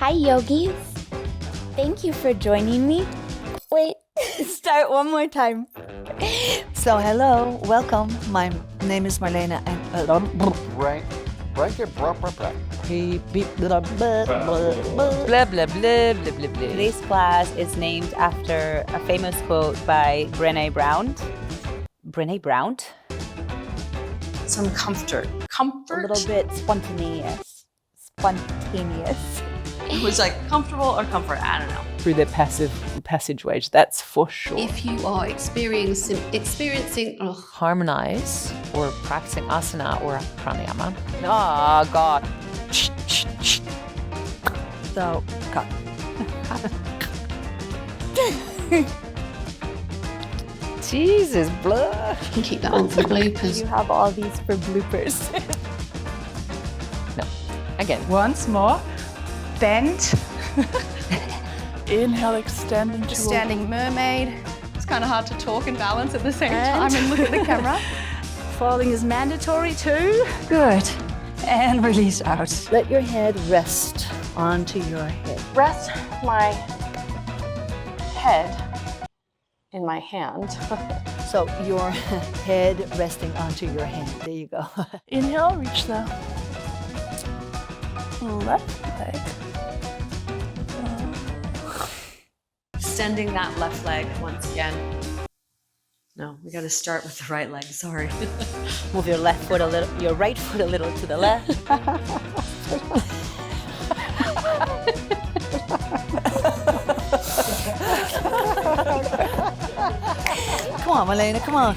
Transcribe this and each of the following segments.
Hi yogis, thank you for joining me. Wait, start one more time. So hello, welcome. My name is Marlena and Right there, blah. Blah, blah, blah, blah, blah. Today's class is named after a famous quote by Brené Brown. Brené Brown? Some comfort. A little bit spontaneous. It was like comfortable or comfort, I don't know. Through the passageway, that's for sure. If you are experiencing Harmonize or practicing asana or pranayama. Oh God. so cut. Jesus, blah. you can keep that on for bloopers. You have all these for bloopers. No. Again. Once more. Bend. Inhale, extend into Standing mermaid. It's kind of hard to talk and balance at the same time and look at the camera. Falling is mandatory too. Good. And release out. Let your head rest onto your head. Rest my head in my hand. So your head resting onto your hand. There you go. Inhale, reach the left leg. Extending that left leg once again. No, we got to start with the right leg, sorry. Move your right foot a little to the left. Come on, Marlena, come on.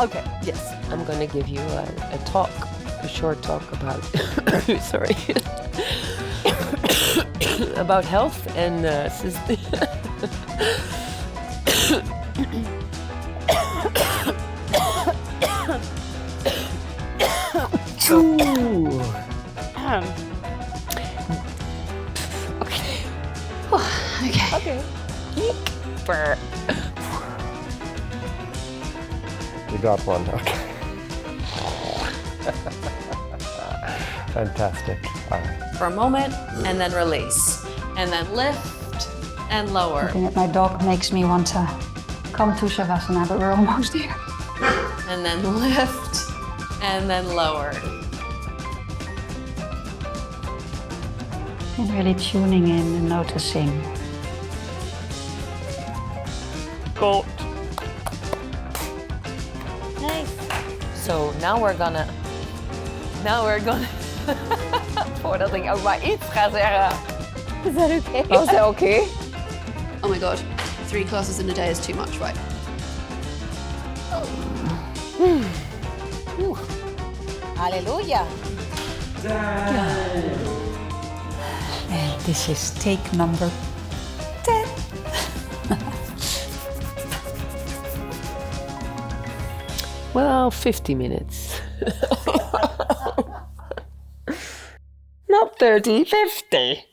Okay, yes. I'm going to give you a short talk about, sorry, about health and Okay. You got one, okay. Fantastic. All right. For a moment, and then release. And then lift and lower. Looking at my dog makes me want to come to Shavasana, but we're almost there. And then lift and then lower. And really tuning in and noticing. Go. Nice. So now we're gonna voordat ik ook maar iets ga zeggen. Is that okay? Was dat oké? Oh my God, 3 classes in a day is too much, right? Hallelujah. And this is take number 10. Well, 50 minutes. Not 30, 50.